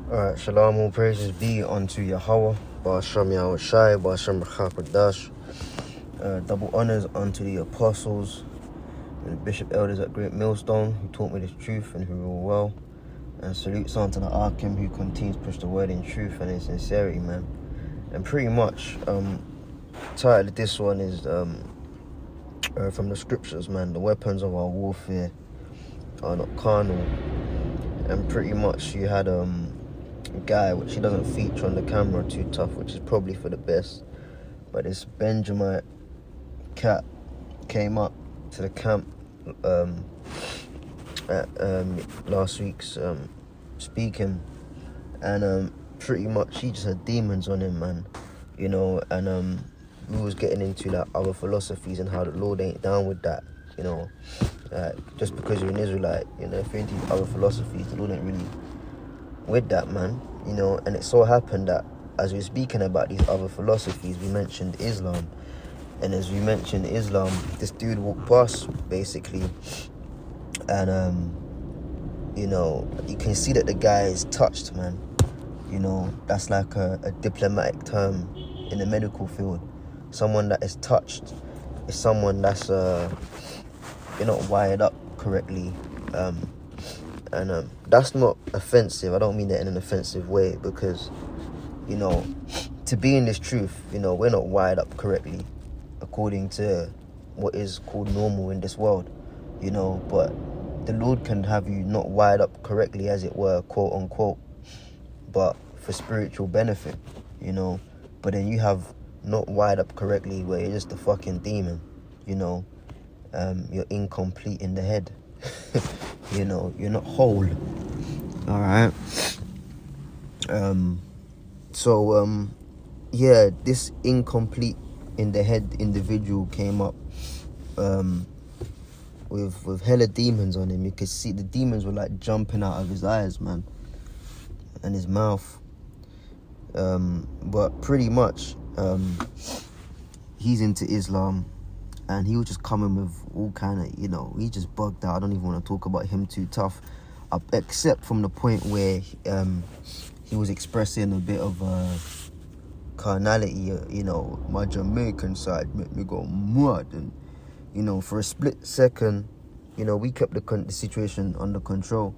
Alright, shalom, all praises be unto Yahweh, Ba'ashem Yahushai, Ba'ashem B'chakodash. Double honors unto the apostles and the bishop elders at Great Millstone who taught me this truth and who rule well. And salutes unto the Arkham who continues to push the word in truth and in sincerity, man. And pretty much, title of this one is from the scriptures, man. The weapons of our warfare are not carnal. And pretty much you had a guy which he doesn't feature on the camera too tough, which is probably for the best, but this Benjamin cat came up to the camp at last week's speaking, and pretty much he just had demons on him, man, and we was getting into like other philosophies and how the Lord ain't down with that, just because you're an Israelite, if you're into other philosophies, the Lord ain't really with that, man, and it so happened that as we were speaking about these other philosophies, we mentioned Islam, and as we mentioned Islam, this dude walked past, basically, and, you can see that the guy is touched, man, that's like a diplomatic term in the medical field. Someone that is touched is someone that's, you're not wired up correctly, and that's not offensive. I don't mean that in an offensive way, because, to be in this truth, we're not wired up correctly according to what is called normal in this world, but the Lord can have you not wired up correctly, as it were, quote unquote, but for spiritual benefit, but then you have not wired up correctly where you're just a fucking demon, you're incomplete in the head. You're not whole. All right. This incomplete in the head individual came up with hella demons on him. You could see the demons were like jumping out of his eyes, man, and his mouth. But pretty much, he's into Islam. And he was just coming with all kind of, he just bugged out. I don't even want to talk about him too tough, except from the point where he was expressing a bit of carnality. My Jamaican side made me go mad, and for a split second, we kept the situation under control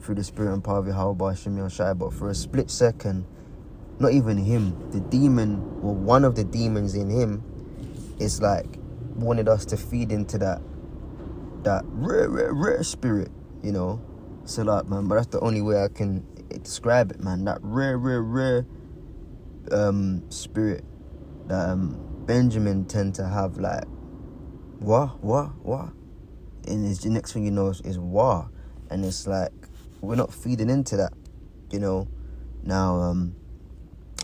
through the spirit and power of Yahweh Ba'ashem Yahushai. But for a split second, not even him, the demon, or one of the demons in him, is like wanted us to feed into that rare spirit, so like, man, but that's the only way I can describe it, man, that rare spirit that Benjamin tend to have, like, what, and it's, the next thing you know is war, and it's like we're not feeding into that, now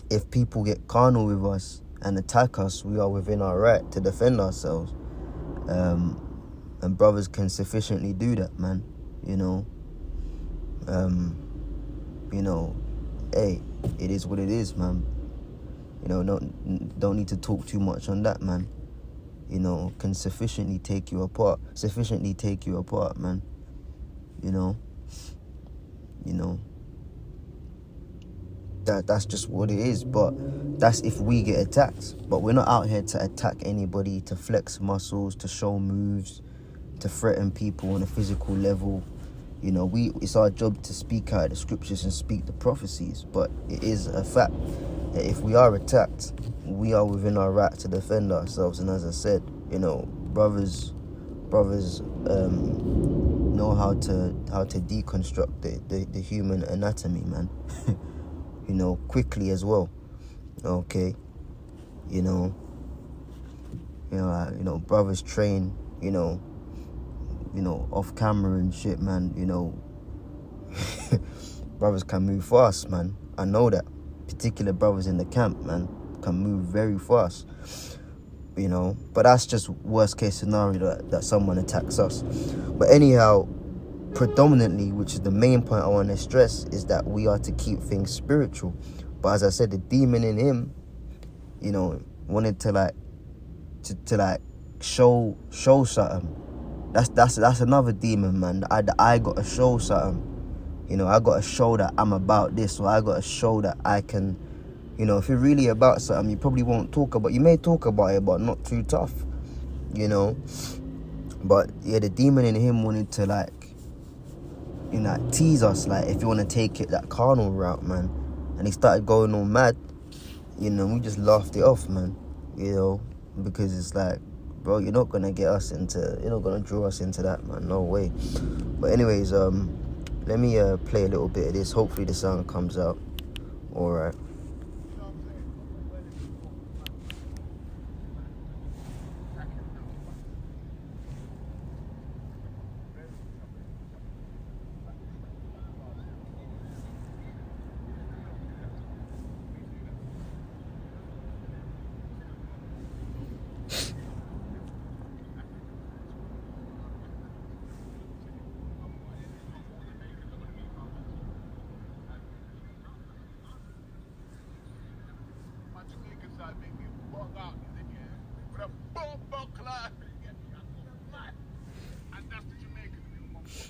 if people get carnal with us and attack us, we are within our right to defend ourselves, and brothers can sufficiently do that, man. Hey, it is what it is, man. Don't need to talk too much on that, man. Can sufficiently take you apart, man. That's just what it is, but that's if we get attacked. But we're not out here to attack anybody, to flex muscles, to show moves, to threaten people on a physical level. It's our job to speak out the scriptures and speak the prophecies, but it is a fact that if we are attacked, we are within our right to defend ourselves. And as I said, brothers know how to deconstruct the human anatomy, man. Quickly as well. Okay. Brothers train, off camera and shit, man. Brothers can move fast, man. I know that. Particular brothers in the camp, man, can move very fast. But that's just worst case scenario that someone attacks us. But anyhow, predominantly, which is the main point I want to stress, is that we are to keep things spiritual. But as I said, the demon in him, wanted to show something. That's another demon, man. I got to show something. You know, I got to show that I'm about this, or I got to show that I can, you know, if you're really about something, you probably won't talk about, you may talk about it, but not too tough, you know. But yeah, the demon in him wanted to, like, you know, tease us, like, if you want to take it that carnal route, man. And he started going all mad, you know, we just laughed it off, man, you know, because it's like, bro, you're not gonna get us into, you're not gonna draw us into that, man, no way. But anyways, let me play a little bit of this. Hopefully the sound comes out all right.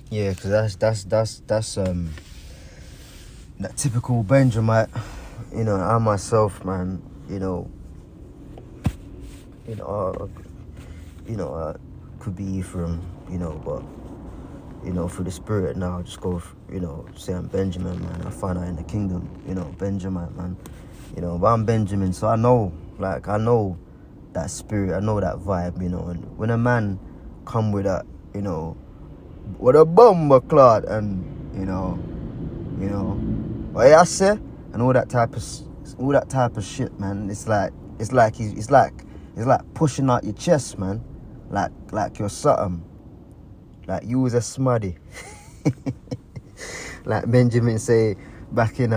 Yeah, because that's that typical Benjamite, you know. I myself, man, you know, could be from, you know, but, you know, through the spirit now, just go, you know, say I'm Benjamin, man. I find out in the kingdom, you know, Benjamin, man, you know. But I'm Benjamin, so I know that spirit, I know that vibe, you know. And when a man come with that, you know, with a bomber clot, and you know, what I say, and all that type of shit, man. It's like pushing out your chest, man, like you're something, like you was a smuddy, like Benjamin say back in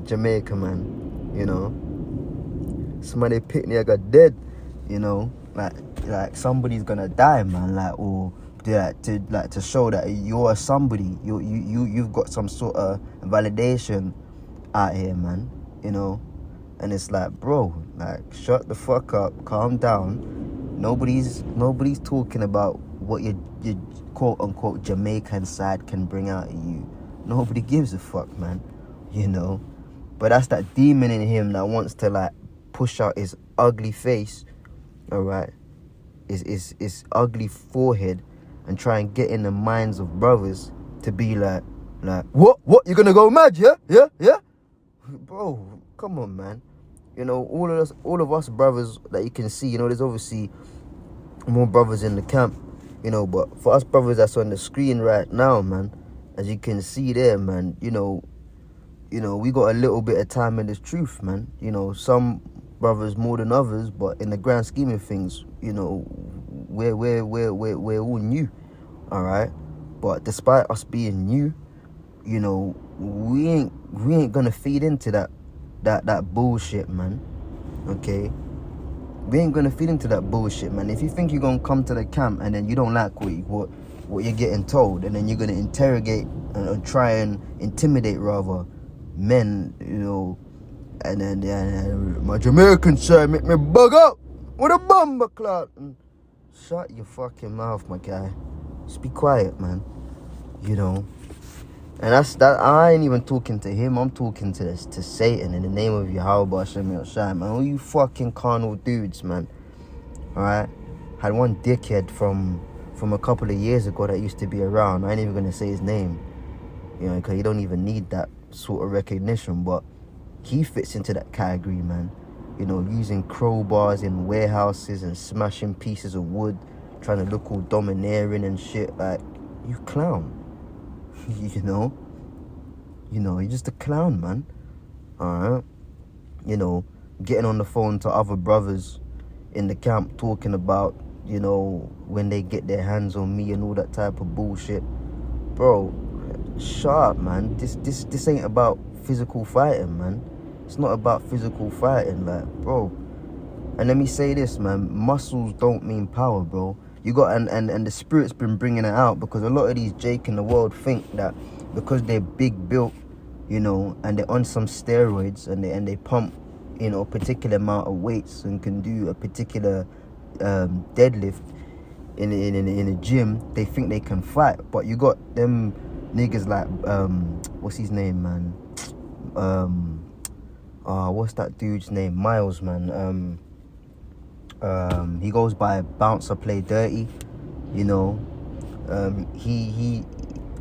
Jamaica, man. You know, somebody picked me, I got dead, you know, like somebody's gonna die, man, like, or to show that you're somebody, you've got some sort of validation out here, man, you know. And it's like, bro, like, shut the fuck up, calm down. Nobody's talking about what your quote unquote Jamaican side can bring out of you. Nobody gives a fuck, man, you know. But that's that demon in him that wants to, like, push out his ugly face, all right, his ugly forehead, and try and get in the minds of brothers to be like, what? You gonna go mad? Yeah? Bro, come on, man. You know, all of us brothers that you can see, you know, there's obviously more brothers in the camp, you know, but for us brothers that's on the screen right now, man, as you can see there, man, you know, we got a little bit of time in this truth, man. You know, some brothers more than others, but in the grand scheme of things, you know, we're all new, all right. But despite us being new, you know, we ain't gonna feed into that bullshit, man. Okay, we ain't gonna feed into that bullshit, man. If you think you're gonna come to the camp and then you don't like what you're getting told, and then you're gonna interrogate and try and intimidate rather men, you know, and then my Jamaican side make me bug up with a bomber clout. Shut your fucking mouth, my guy. Just be quiet, man. You know. And that's that. I ain't even talking to him. I'm talking to Satan in the name of Yahweh Hashem Yoshai, man. All you fucking carnal dudes, man. All right. Had one dickhead from a couple of years ago that used to be around. I ain't even gonna say his name, you know, because he don't even need that sort of recognition. But he fits into that category, man. You know, using crowbars in warehouses and smashing pieces of wood, trying to look all domineering and shit. Like, you clown. You know, you're just a clown, man. Alright. You know, getting on the phone to other brothers in the camp talking about, you know, when they get their hands on me and all that type of bullshit. Bro, shut up, man. This ain't about physical fighting, man. It's not about physical fighting, like, bro. And let me say this, man. Muscles don't mean power, bro. You got, and the spirit's been bringing it out, because a lot of these Jake in the world think that because they're big built, you know, and they're on some steroids, and they pump, you know, a particular amount of weights and can do a particular deadlift in a gym, they think they can fight. But you got them niggas like what's his name, man? What's that dude's name? Miles, man. He goes by Bouncer Play Dirty, you know.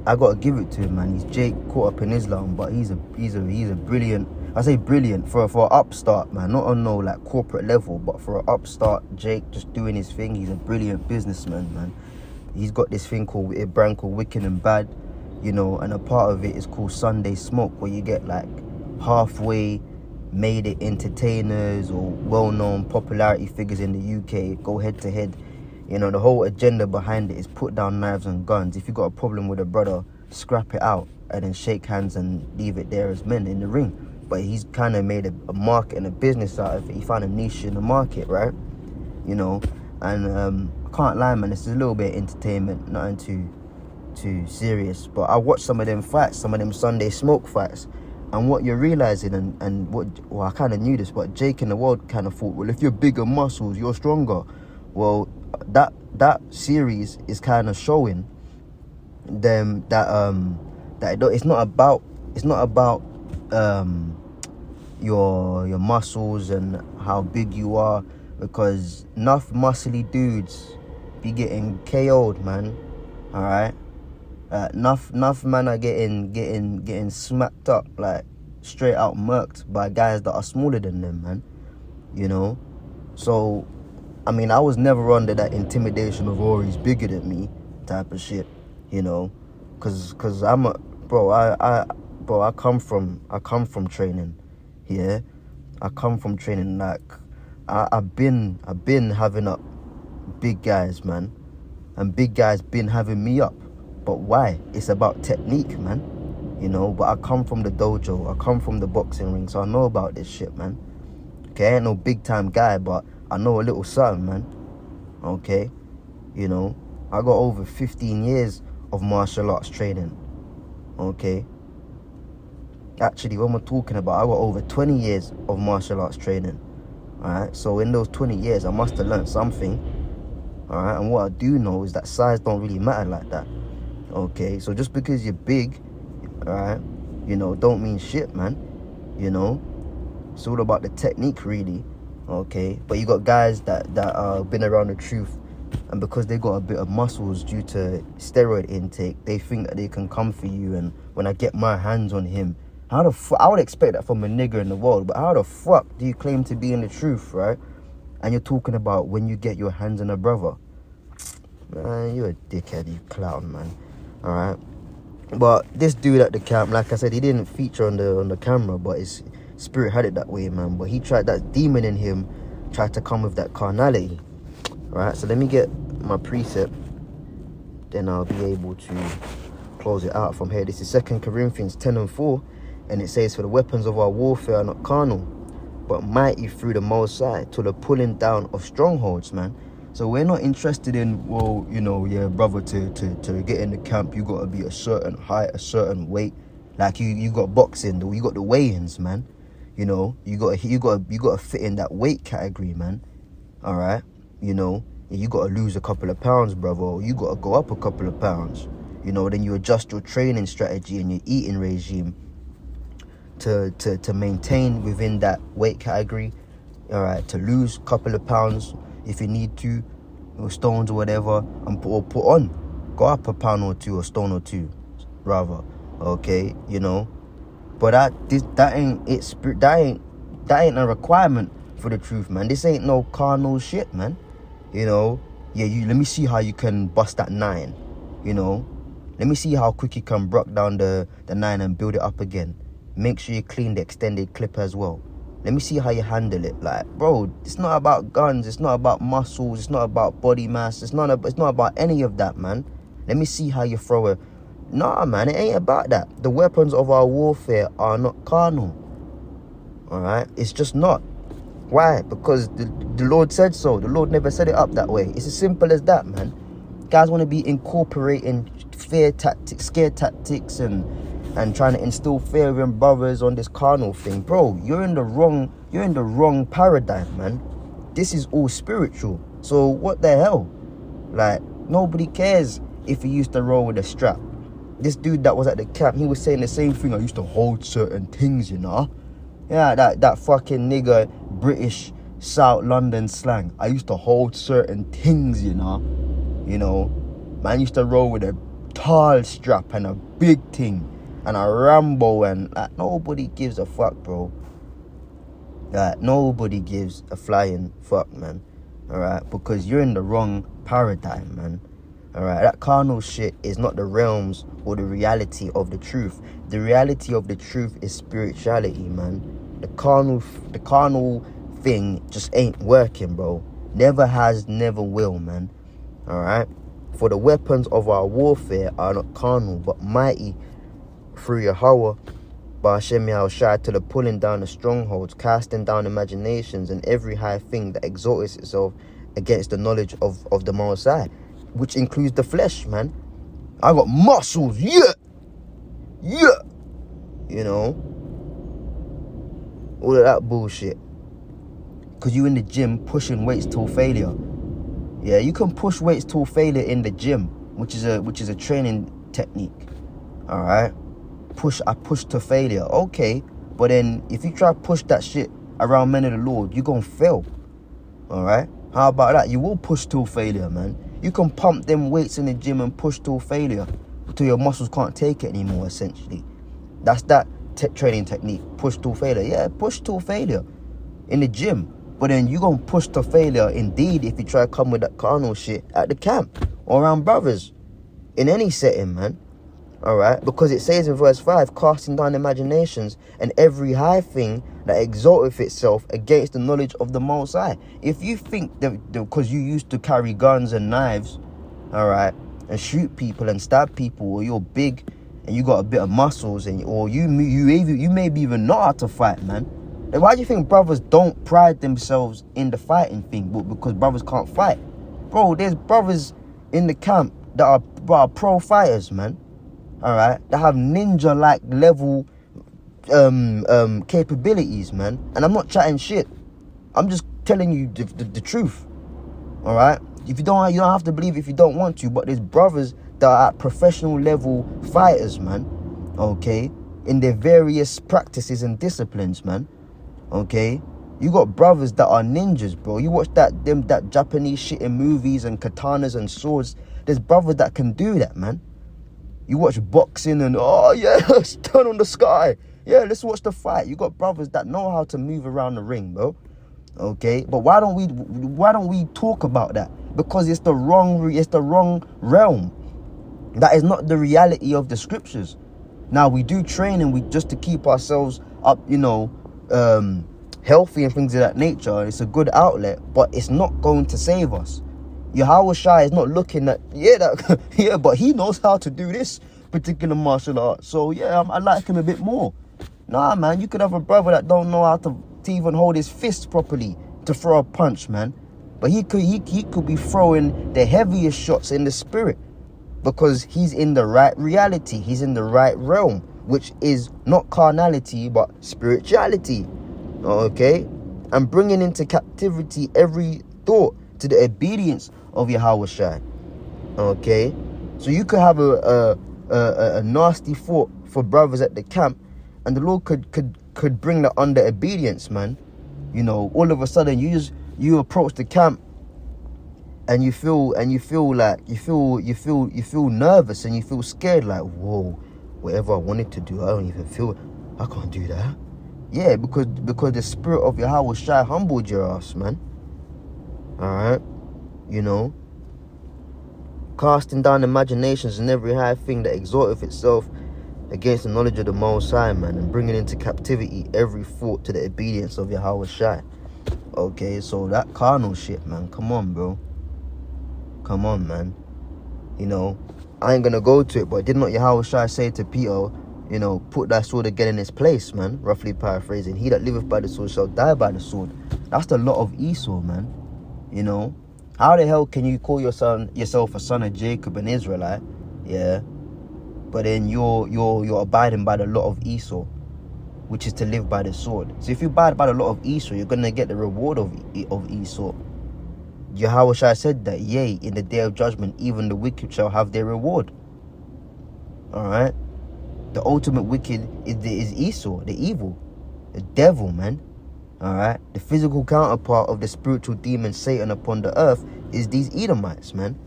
I gotta give it to him, man. He's Jake caught up in Islam, but he's a brilliant. I say brilliant for an upstart, man. Not on no like corporate level, but for an upstart Jake just doing his thing. He's a brilliant businessman, man. He's got this thing called a brand called Wicked and Bad, you know, and a part of it is called Sunday Smoke, where you get like halfway made it entertainers or well-known popularity figures in the UK go head to head. You know, the whole agenda behind it is put down knives and guns. If you got a problem with a brother, scrap it out and then shake hands and leave it there as men in the ring. But he's kind of made a market and a business out of it. He found a niche in the market, right? You know, and I can't lie, man, it's a little bit of entertainment, nothing too serious. But I watched some of them fights, some of them Sunday Smoke fights. And what you're realizing, well, I kind of knew this, but Jake in the world kind of thought, well, if you're bigger muscles, you're stronger. Well, that series is kind of showing them that it's not about your muscles and how big you are, because enough muscly dudes be getting KO'd, man. All right. Enough man are getting smacked up, like straight out murked by guys that are smaller than them, man. You know, so I mean, I was never under that intimidation of, oh, he's bigger than me type of shit, you know, cause I'm a bro. I come from training, yeah. I come from training, like I've been having up big guys, man, and big guys been having me up. But why? It's about technique, man. You know, but I come from the dojo. I come from the boxing ring, so I know about this shit, man. Okay, I ain't no big time guy, but I know a little something, man. Okay, you know, I got over 15 years of martial arts training. Okay. Actually, when we're talking about, I got over 20 years of martial arts training. Alright, so in those 20 years, I must have learned something. Alright, and what I do know is that size don't really matter like that. Okay, so just because you're big, alright, you know, don't mean shit, man. You know, it's all about the technique, really. Okay, but you got guys that been around the truth, and because they got a bit of muscles due to steroid intake, they think that they can come for you. And when I get my hands on him, I would expect that from a nigger in the world, but how the fuck do you claim to be in the truth, right? And you're talking about when you get your hands on a brother. Man, you're a dickhead, you clown, man. Alright, but this dude at the camp, like I said, he didn't feature on the camera, but his spirit had it that way, man. But he tried, that demon in him tried to come with that carnality. Right, so let me get my precept, then I'll be able to close it out from here. This is 2 Corinthians 10:4, and it says, for the weapons of our warfare are not carnal, but mighty through the Most High to the pulling down of strongholds, man. So we're not interested in, well, you know, yeah, brother, to get in the camp, you got to be a certain height, a certain weight. Like you got boxing, you got the weigh-ins, man. You know, you got to fit in that weight category, man. All right, you know, you got to lose a couple of pounds, brother. Or you got to go up a couple of pounds. You know, then you adjust your training strategy and your eating regime to maintain within that weight category. All right, to lose a couple of pounds if you need to, or stones or whatever, and put on, go up a pound or two, or stone or two, rather. Okay, you know, but that ain't a requirement for the truth, man. This ain't no carnal shit, man. You know, yeah, let me see how you can bust that 9. You know, let me see how quick you can break down the 9 and build it up again. Make sure you clean the extended clip as well. Let me see how you handle it. Like, bro, it's not about guns. It's not about muscles. It's not about body mass. It's not about any of that, man. Let me see how you throw it. Nah, man, it ain't about that. The weapons of our warfare are not carnal. All right? It's just not. Why? Because the Lord said so. The Lord never set it up that way. It's as simple as that, man. Guys want to be incorporating fear tactics, scare tactics, and trying to instill fear in brothers on this carnal thing. Bro, you're in the wrong paradigm, man. This is all spiritual. So what the hell? Like, nobody cares if you used to roll with a strap. this dude that was at the camp, he was saying the same thing. I used to hold certain things, you know. Yeah, that fucking nigga British South London slang. I used to hold certain things, you know. You know, man used to roll with a tall strap and a big thing and a Rambo, and like, nobody gives a fuck, bro. Like, nobody gives a flying fuck, man. Alright, because you're in the wrong paradigm, man. Alright, that carnal shit is not the realms or the reality of the truth. The reality of the truth is spirituality, man. The carnal thing just ain't working, bro. Never has, never will, man. Alright? For the weapons of our warfare are not carnal, but mighty through Yahweh, Ba'ashem Yahushua, to the pulling down of strongholds, casting down imaginations, and every high thing that exalts itself against the knowledge of the Most High, which includes the flesh, man. I got muscles, yeah. You know, all of that bullshit. Because you in the gym pushing weights till failure. Yeah, you can push weights till failure in the gym, which is a training technique. All right, I push to failure. Okay, but then if you try to push that shit around men of the Lord, you're gonna fail. All right, how about that? You will push till failure, man. You can pump them weights in the gym and push till failure, till your muscles can't take it anymore. Essentially, that's that training technique. Push till failure. Yeah, push till failure in the gym. But then you gonna push to failure indeed if you try to come with that carnal shit at the camp or around brothers. In any setting, man. Alright? Because it says in verse 5, casting down imaginations and every high thing that exalteth itself against the knowledge of the Most High. If you think that because you used to carry guns and knives, alright, and shoot people and stab people, or you're big and you got a bit of muscles, or you maybe even know how to fight, man. Then why do you think brothers don't pride themselves in the fighting thing? But because brothers can't fight. Bro, there's brothers in the camp that are pro fighters, man. Alright? That have ninja-like level capabilities, man. And I'm not chatting shit. I'm just telling you the truth. Alright? You don't have to believe if you don't want to, but there's brothers that are at professional level fighters, man. Okay? In their various practices and disciplines, man. Okay, you got brothers that are ninjas, bro. You watch that Japanese shit in movies and katanas and swords. There's brothers that can do that, man. You watch boxing and oh yeah, turn on the sky. Yeah, let's watch the fight. You got brothers that know how to move around the ring, bro. Okay, but why don't we talk about that? Because it's the wrong realm. That is not the reality of the scriptures. Now we do training, we just to keep ourselves up, you know. Healthy and things of that nature. It's a good outlet, but it's not going to save us. Yahushua is not looking at but he knows how to do this particular martial art, so yeah, I like him a bit more. Nah, man, you could have a brother that don't know how to even hold his fist properly to throw a punch, man, but he could be throwing the heaviest shots in the spirit because he's in the right reality, he's in the right realm, which is not carnality but spirituality. Okay, and bringing into captivity every thought to the obedience of Yahushua. Okay, so you could have a nasty thought for brothers at the camp, and the Lord could bring that under obedience, man. You know, all of a sudden you approach the camp and you feel nervous and you feel scared, like, whoa, whatever I wanted to do, I can't do that. Yeah, because the spirit of Yahushua humbled your ass, man. Alright? You know? Casting down imaginations and every high thing that exalteth itself against the knowledge of the Most High, man, and bringing into captivity every thought to the obedience of Yahushua. Okay, so that carnal shit, man, come on, bro. Come on, man. You know, I ain't gonna go to it, but did not Yahushua say to Peter, you know, put that sword again in its place, man? Roughly paraphrasing. He that liveth by the sword shall die by the sword. That's the lot of Esau, man. You know? How the hell can you call yourself a son of Jacob, an Israelite? Yeah. But then you're abiding by the lot of Esau, which is to live by the sword. So if you abide by the lot of Esau, you're gonna get the reward of Esau. Yahushua said that, yea, in the day of judgment, even the wicked shall have their reward. All right. The ultimate wicked is Esau, the evil, the devil, man. All right. The physical counterpart of the spiritual demon Satan upon the earth is these Edomites, man.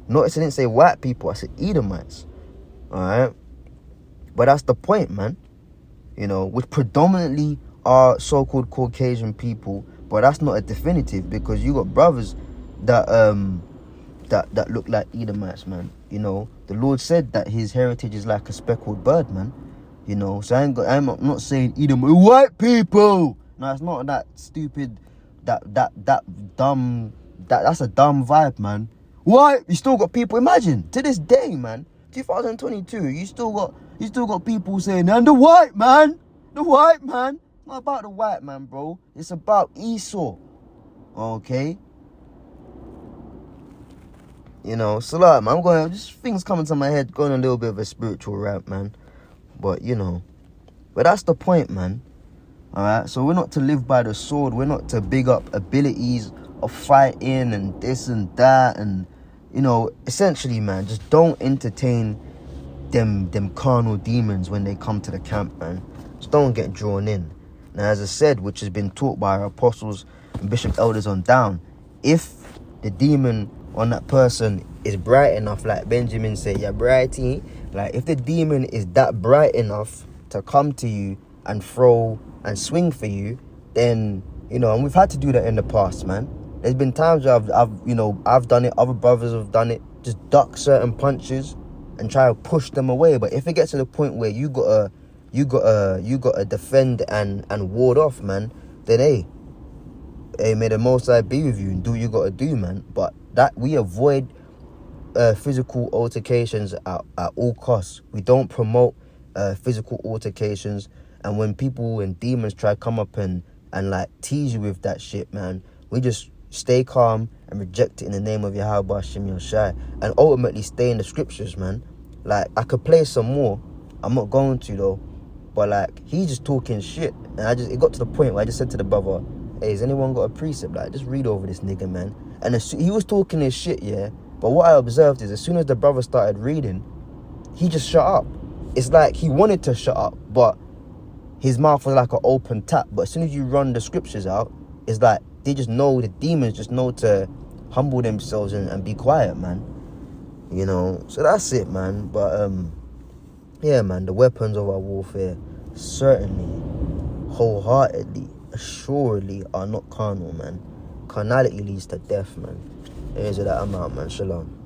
Notice I didn't say white people, I said Edomites. All right. But that's the point, man. You know, which predominantly are so-called Caucasian people, but that's not a definitive, because you got brothers that that look like Edomites, man. You know, the Lord said that his heritage is like a speckled bird, man. You know, so I'm not saying Edom white people. No, it's not that stupid, that dumb, that's a dumb vibe, man. Why? You still got people, imagine, to this day, man, 2022, you still got people saying, and the white man. It's not about the white man, bro. It's about Esau. Okay? You know, so like, man, just things coming to my head, going a little bit of a spiritual rant, man. But, you know, but that's the point, man. Alright? So we're not to live by the sword. We're not to big up abilities of fighting and this and that. And, you know, essentially, man, just don't entertain them carnal demons when they come to the camp, man. Just don't get drawn in. Now, as I said, which has been taught by our apostles and bishop elders on down, if the demon on that person is bright enough, like Benjamin said, yeah, brighty, like if the demon is that bright enough to come to you and throw and swing for you, then, you know, and we've had to do that in the past, man. There's been times where I've done it, other brothers have done it, just duck certain punches and try to push them away. But if it gets to the point where you gotta defend and ward off, man, then hey, may the Most High be with you and do what you gotta do, man. But that we avoid physical altercations at all costs. We don't promote physical altercations. And when people and demons try to come up and like tease you with that shit, man, we just stay calm and reject it in the name of Yahweh Hashem Yoshai, and ultimately stay in the scriptures, man. Like, I could play some more, I'm not going to though, but like, he's just talking shit, and it got to the point where I just said to the brother, hey, has anyone got a precept? Like, just read over this nigga, man. And he was talking his shit, yeah, but what I observed is as soon as the brother started reading, he just shut up. It's like he wanted to shut up, but his mouth was like an open tap. But as soon as you run the scriptures out, it's like they just know, the demons just know to humble themselves and be quiet, man. You know, so that's it, man. But yeah, man, the weapons of our warfare certainly, wholeheartedly, assuredly are not carnal, man. Carnality leads to death, man. Here's that I'm out, man. Shalom.